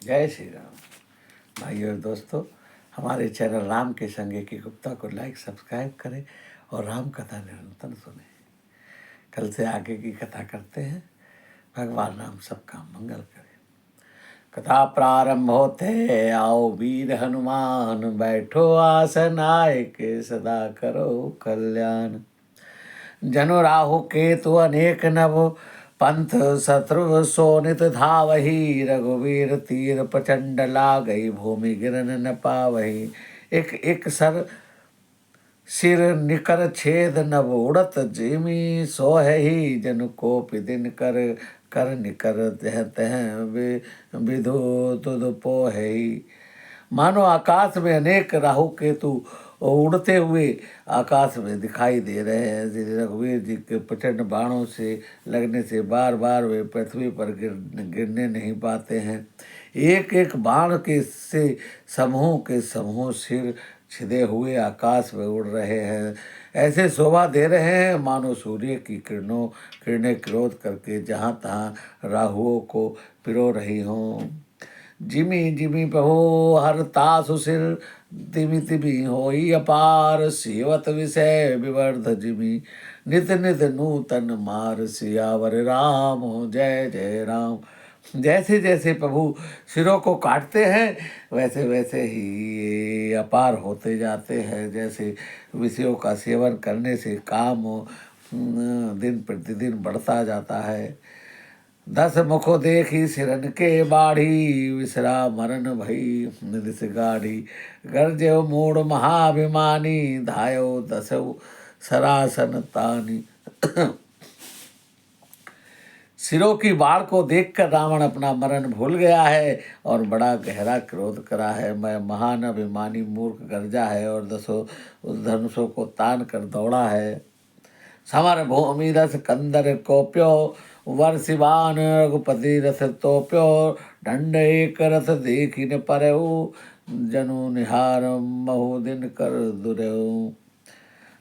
जय श्री राम। भाइयों और दोस्तों, हमारे चैनल राम के संगे की गुप्ता को लाइक सब्सक्राइब करें और राम कथा निरंतर सुने। कल से आगे की कथा करते हैं। भगवान राम सबका मंगल करे। कथा प्रारंभ होते आओ वीर हनुमान, बैठो आसन आए के सदा करो कल्याण। जनु राहु केतु अनेक नभ, पंथ शत्रु सोनित धावही। रघुवीर तीर प्रचंड लागई, भूमि गिरन न पावही। एक एक सर सिर निकर छेद नभ, उड़त जिमी सोहही। जनु कोपि दिन कर कर निकर तह तह विधु तुध पोहही। मानो आकाश में अनेक राहु केतु उड़ते हुए आकाश में दिखाई दे रहे हैं। श्री रघुवीर जी के प्रचंड बाणों से लगने से बार बार वे पृथ्वी पर गिरने नहीं पाते हैं। एक एक बाण के से समूह के समूह सिर छिदे हुए आकाश में उड़ रहे हैं। ऐसे शोभा दे रहे हैं मानो सूर्य की किरणें क्रोध करके जहाँ तहाँ राहुओं को पिरो रही हों। जिमी जिमी प्रभो हर तासु सिर, तिमि तिमि होई अपार। सेवत विषय विवर्ध जिमी, नित नित नूतन मार। सियावर राम जय जय राम। जैसे जैसे प्रभु सिरों को काटते हैं वैसे वैसे ही ये अपार होते जाते हैं। जैसे विषयों का सेवन करने से काम दिन प्रतिदिन बढ़ता जाता है। 10 मुखो देखी सिरन के बाढ़ी, विसरा मरण भई निदिस गाढ़ी। गर्जयो मूढ़ महाभिमानी, धायो 10 सरासन तानी। सिरों की बाढ़ को देखकर रावण अपना मरण भूल गया है और बड़ा गहरा क्रोध करा है। मैं महान अभिमानी मूर्ख गर्जा है और 10 उस धनुषों को तान कर दौड़ा है। समर भूमि रस कंदर कोप्यो, वर शिवान रघुपति रस तोप्यो। दंड एक रस देखी न परऊ, जनु निहार महु दिन कर दुरऊ।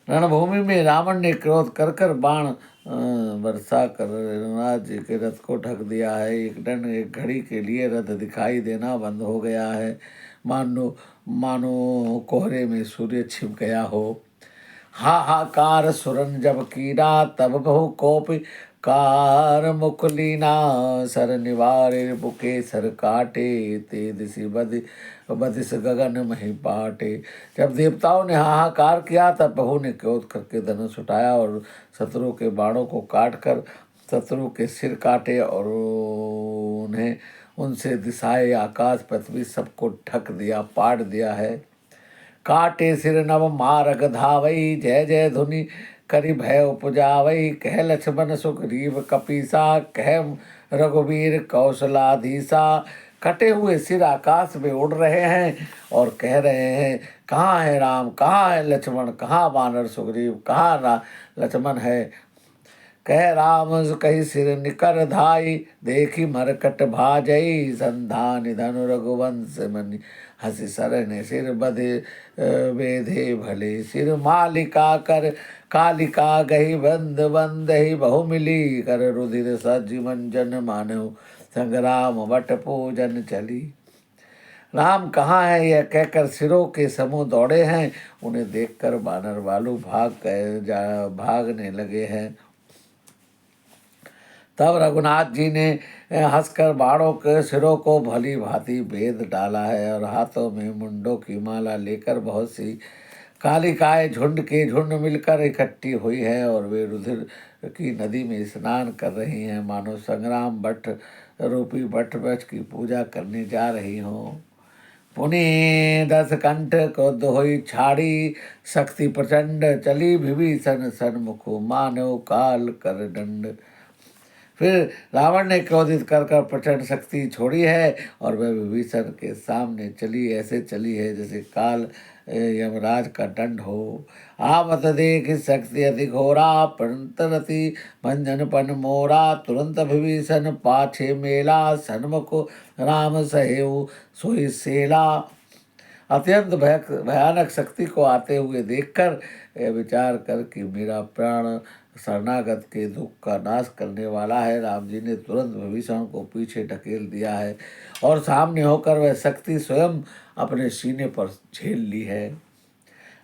रणभूमि में रावण ने क्रोध कर कर बाण वर्षा कर रघुनाथ जी के रथ को ढक दिया है। एक घड़ी के लिए रथ दिखाई देना बंद हो गया है। मानो मानो कोहरे में सूर्य छिप गया हो। हाहाकार सुरन जब कीना, तब बहु कोप कार मुख लीना। सर निवारे बुके सर काटे, ते दिशि बदिस गगन मही पाटे। जब देवताओं ने हाहाकार किया तब प्रभु ने क्रोध करके धनुष उठाया और शत्रु के बाणों को काट कर शत्रु के सिर काटे और उन्हें उनसे दिशाए आकाश पृथ्वी सबको ढक दिया, पाट दिया है। काटे सिर नव मारग धावई, जय जय धुनि करि भय उपजावई। कह लक्ष्मण सुग्रीव कपीसा, कह रघुवीर कौशलाधीसा। कटे हुए सिर आकाश में उड़ रहे हैं और कह रहे हैं, कहाँ है राम, कहाँ है लक्ष्मण, कहाँ वानर सुग्रीव, कहाँ लक्ष्मण है। कह राम कही सिर निकर धाई, देखी मरकट भाजई। संधान धनु रघुवंश मनि, हसी सरने सिर बधे बेधे भले। सिर मालिका कर कालिका गही, बंद बंद ही बहु मिली। कर रुधिर सज मंजन मानव, संग्राम वट पूजन चली। राम कहाँ है यह कहकर सिरों के समूह दौड़े हैं। उन्हें देखकर बानर वालू भागने लगे हैं। तब रघुनाथ जी ने हंसकर बाणों के सिरों को भली भांति भेद डाला है और हाथों में मुंडों की माला लेकर बहुत सी कालिकाएं झुंड के झुंड मिलकर इकट्ठी हुई है और वे रुधिर की नदी में स्नान कर रही हैं। मानो संग्राम भट्ट रूपी भट्ट वृक्ष की पूजा करने जा रही हों। पुनि 10 कंठ क्रोध होई छाड़ी, शक्ति प्रचंड चली विभीषण सन्मुख। मानव काल कर दंड। फिर रावण ने क्रोधित कर कर प्रचंड शक्ति छोड़ी है और वह विभीषण के सामने चली, ऐसे चली है जैसे काल यमराज का दंड हो। आवत देख शक्ति अति घोरा, प्रणत रति भंजन पन मोरा। तुरंत विभीषण पाछे मेला, सन्मुख राम सहेऊ सोई सेला। अत्यंत भयानक शक्ति को आते हुए देखकर यह विचार कर कि मेरा प्राण शरणागत के दुख का नाश करने वाला है, राम जी ने तुरंत विभीषण को पीछे ढकेल दिया है और सामने होकर वह शक्ति स्वयं अपने सीने पर झेल ली है।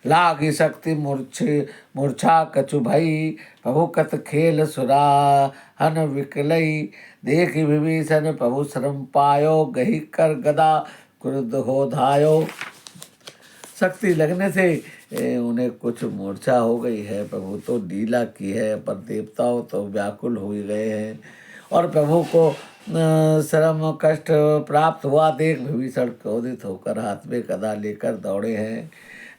लागी शक्ति मूर्छा कछु भई, प्रभु कत खेल सुराहन विकलई, देख विभीषण प्रभु श्रम पायो, गही कर गदा क्रुद्ध हो धायो। शक्ति लगने से उन्हें कुछ मूर्छा हो गई है। प्रभु तो लीला की है, पर देवताओं तो व्याकुल हो गए हैं और प्रभु को श्रम कष्ट प्राप्त हुआ देख विभीषण क्रोधित होकर हाथ में गदा लेकर दौड़े हैं।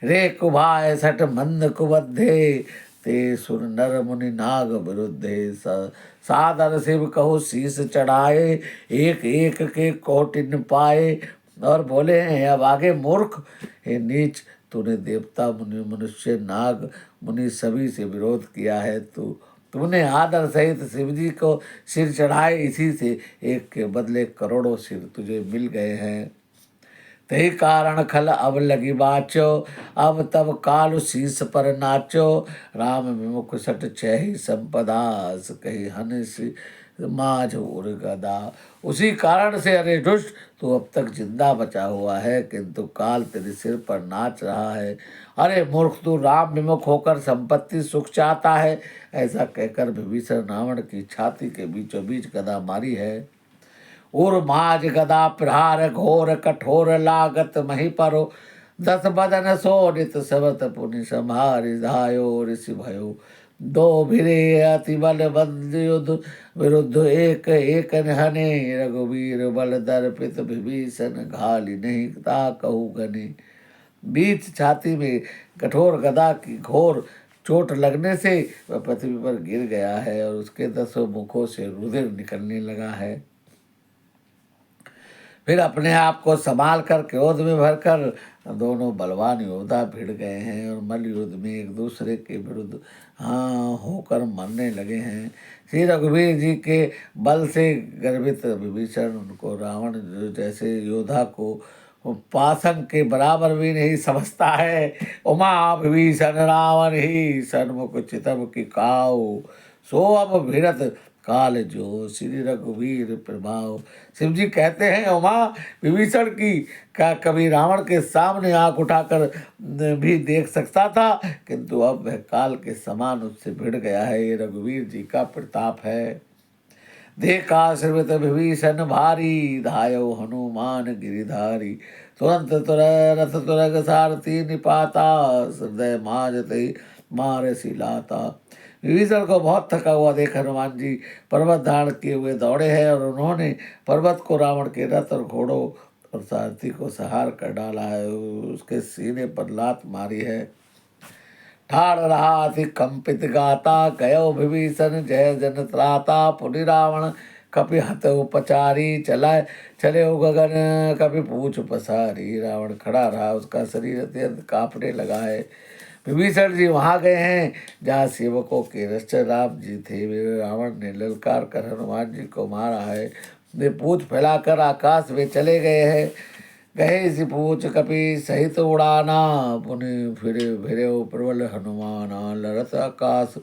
रे कुभाय सठ मंद कुबद्धे, ते सुर नर मुनि नाग विरुद्धे, सादर शिव कहो शीस चढ़ाए, एक एक के कोटिन पाए। और बोले हैं अब आगे मूर्ख, हे नीच, तूने देवता मुनि मनुष्य नाग मुनि सभी से विरोध किया है। तूने आदर सहित शिवजी को सिर चढ़ाए, इसी से एक के बदले करोड़ों सिर तुझे मिल गए हैं। तही कारण खल अब लगी बाचो, अब तब काल शीस पर नाचो, राम विमुख सट छही संपदा, कही हन माझ उर गदा। उसी कारण से अरे दुष्ट, तू अब तक जिंदा बचा हुआ है, किंतु काल तेरे सिर पर नाच रहा है। अरे मूर्ख, तू राम विमुख होकर संपत्ति सुख चाहता है। ऐसा कहकर विभीषण रावण की छाती के बीचों बीच गदा मारी है। उर माज गदा प्रहार घोर कठोर लागत मही परो, दस बदन सोनित सवत पुनि संहारि धायो, ऋषि भयो दो भिरे अति बल बंद युद्ध, विरुद्ध एक एक हने, रघुवीर बल दर्पित विभीषण घाली नहीं ता कहू गने। बीच छाती में कठोर गदा की घोर चोट लगने से वह पृथ्वी पर गिर गया है और उसके 10 मुखों से रुधिर निकलने लगा है। फिर अपने आप को संभाल कर क्रोध में भरकर दोनों बलवान योद्धा भिड़ गए हैं और मल्ल युद्ध में एक दूसरे के विरुद्ध होकर मरने लगे हैं। श्री रघुवीर जी के बल से गर्वित विभीषण उनको रावण जैसे योद्धा को पासंग के बराबर भी नहीं समझता है। उमा विभीषण रावण ही सन्मुख चितम की काऊ, सो अब भिड़त काल जो श्री रघुवीर प्रभाव। शिव जी कहते हैं उमा विभीषण की का कभी रावण के सामने आंख उठाकर भी देख सकता था, किंतु अब वह काल के समान उससे भिड़ गया है। ये रघुवीर जी का प्रताप है। देखा श्रीवत विभीषण भारी, धायो हनुमान गिरिधारी, तुरंत रथ तुरग सारथी निपाता, हृदय माजते मार सिलाता। विभीषण को बहुत थका हुआ देख हनुमान जी पर्वत धारण किए हुए दौड़े हैं और उन्होंने पर्वत को रावण के रथ और घोड़ों और सारथी को सहार कर डाला है। उसके सीने पर लात मारी है। ठाड़ रहा अति कंपित गाता, गयो विभीषण जय जन त्राता, पुनि रावण कपि हत उपचारी, चले गगन कपि पूछ पसारी। रावण खड़ा रहा, उसका शरीर अत्यंत कांपने लगा है। विभीषण जी वहाँ गए हैं जहाँ सेवकों के रक्षक राम जी थे। वे रावण ने ललकार कर हनुमान जी को मारा है। वे पूछ फैलाकर आकाश में चले गए हैं। गहे सी पूछ कपि सहित उड़ाना, पुनि फिरे भिरे प्रबल हनुमाना, लरत आकाश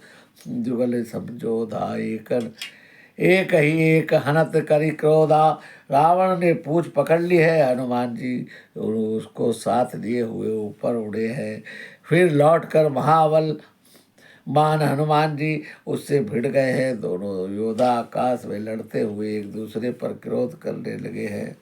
जुगल समझो धाई कर, एक ही एक हनत करी क्रोधा। रावण ने पूछ पकड़ ली है, हनुमान जी उसको साथ लिए हुए ऊपर उड़े हैं। फिर लौटकर महाबल मान हनुमान जी उससे भिड़ गए हैं। दोनों योद्धा आकाश में लड़ते हुए एक दूसरे पर क्रोध करने लगे हैं।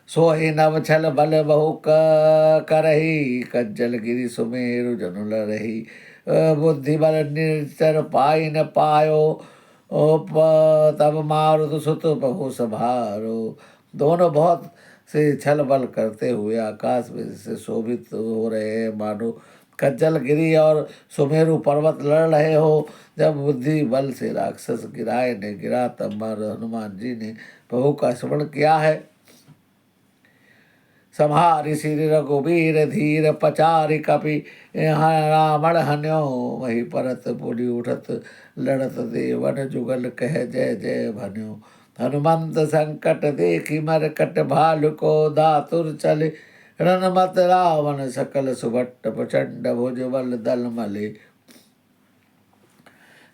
सोहि नव छल बल बहु करही, कज्जल गिरि सुमेरु जनु लरही, बुद्धि बल निचर पाई न पायो, तब मारुत सुत बहु सभारो। दोनों बहुत से छल बल करते हुए आकाश में से शोभित हो रहे हैं, मानो कज्जल गिरी और सुमेरु पर्वत लड़ रहे हो। जब बुद्धि बल से राक्षस गिराए ने गिरा, तब हनुमान जी ने प्रभु का स्मरण किया है। संहारि श्री रघुबीर धीर, पचारि कपि रावण हन्यो, वही परत पुनि उठत लड़त देवन जुगल कह जय जय भन्यो। हनुमंत संकट देखी मरकट भालु को, धातुर चल रणमत रावण सकल सुभट्ट प्रचंड भुज बल दल मले।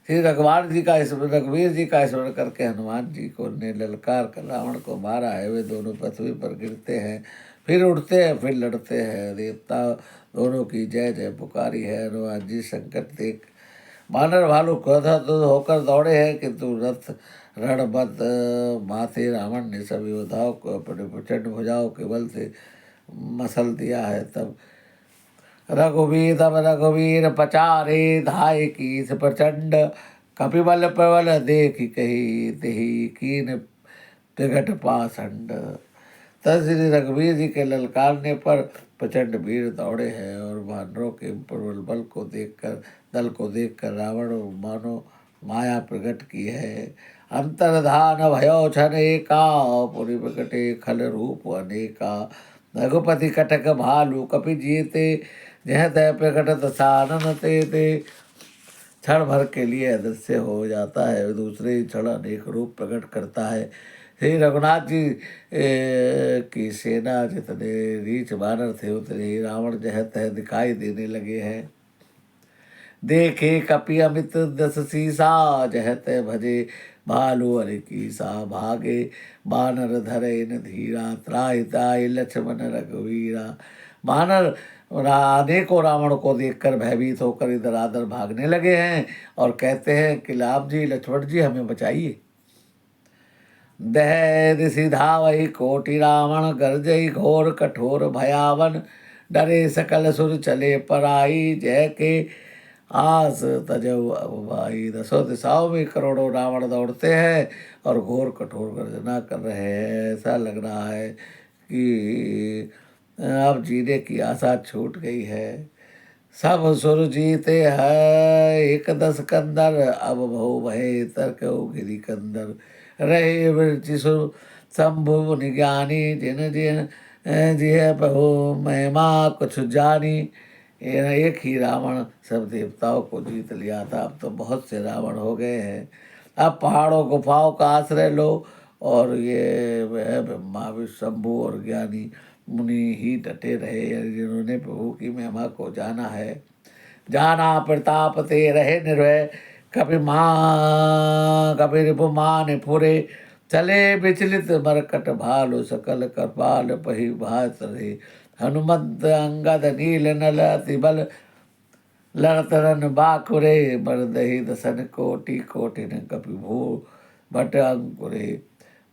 श्री रघुवीर जी का स्मरण करके हनुमान जी को ने ललकार कर रावण को मारा है। वे दोनों पृथ्वी पर गिरते हैं, फिर उठते हैं, फिर लड़ते हैं। देवता दोनों की जय जय पुकारी है। हनुमान जी संकट देख वानर भालू क्रोधित होकर दौड़े हैं, किंतु रथ रणबत माथे रावण ने सभी योद्धाओं को अपने प्रचंड भुजाओं के बल से मसल दिया है। तब रघुवीर पचारे धाय कीस प्रचंड, कपिबल प्रबल देख कही तेहि कीन प्रगट पाषंड। तब श्री रघुवीर जी के ललकारने पर प्रचंड वीर दौड़े हैं और वानरों के प्रबल दल को देखकर रावण मानो माया प्रकट की है। अंतर्धान भयो छन एका, पुरी प्रकटे खल रूप अनेका। रघुपति कटक भालू कपि जीते, जह तय प्रकटत सानन ते। क्षण भर के लिए अदृश्य हो जाता है, दूसरे ही क्षण अनेक रूप प्रकट करता है। श्री रघुनाथ जी की सेना जितने रीछ बानर थे उतने ही रावण जह तह दिखाई देने लगे हैं। देखे कपि अमित दस सीसा, जह तह भजे भालू हरि कीसा। भागे बानर धरे न धीरा, त्राहि त्राहि लक्ष्मण रघुवीरा। बानर अनेकों रावण को देखकर भयभीत होकर इधर आधर भागने लगे हैं और कहते हैं कि राम जी लक्ष्मण जी हमें बचाइए। दह दिशि धावहि कोटि रावण, गर्जहि घोर कठोर भयावन। डरे सकल सुर चले पराई, जय के आस तजऊ अब भाई। दसों दिशाओं में करोड़ों रावण दौड़ते हैं और घोर कठोर गर्जना कर रहे हैं। ऐसा लग रहा है कि अब जीने की आशा छूट गई है। सब सुर जीते है एक दस कंदर, अब बहु भय तर्क गिरी कंदर। रहे वृचि सुर शंभु निज्ञानी, जिन जिन जिह बहु महिमा कुछ जानी। एक ही रावण सब देवताओं को जीत लिया था, अब तो बहुत से रावण हो गए हैं। अब पहाड़ों गुफाओं का आश्रय लो और ये ब्रह्मा शंभु और ज्ञानी मुनि ही डटे रहे, जिन्होंने प्रभु की महिमा को जाना है। जाना प्रताप ते रहे निर्भय, कभी रिपु मान फुरे। चले विचलित मरकट भालु, सकल कृपाल पही भात रहे। हनुमंत अंगद नील नल अति बल, लड़त रन बाकुरे। बरदही दसन कोटि कोटि न कपि भू भट अंकुरे।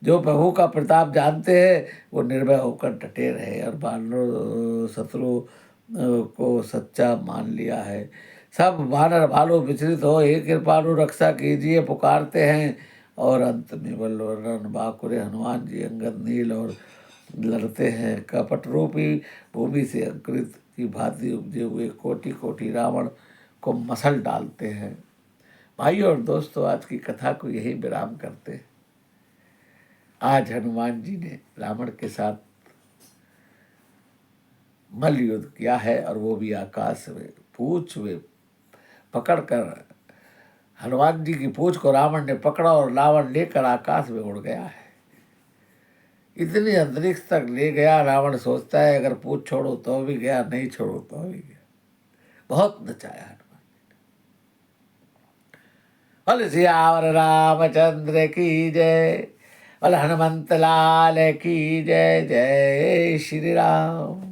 जो प्रभु का प्रताप जानते हैं वो निर्भय होकर डटे रहे और वानरों शत्रु को सच्चा मान लिया है। सब वानर भालू विचलित हो हे कृपालु रक्षा कीजिए पुकारते हैं और अंत में बलवरण बाकुरे हनुमान जी अंगद नील और लड़ते हैं। कपट रूपी भूमि से अंकुरित की भांति उपजे हुए कोटि कोटि रावण को मसल डालते हैं। भाई और दोस्तों, आज की कथा को यही विराम करते हैं। आज हनुमान जी ने रावण के साथ मल्ल युद्ध किया है और वो भी आकाश में। पूछ वे पकड़कर हनुमान जी की पूछ को रावण ने पकड़ा और रावण लेकर आकाश में उड़ गया है। इतनी अंतरिक्ष तक ले गया। रावण सोचता है अगर पूछ छोड़ो तो भी गया, नहीं छोड़ो तो भी गया। बहुत नचाया हनुमान जी ने। बोल सियावर रामचंद्र की जय, बोल हनुमंत लाल की जय। जय श्री राम।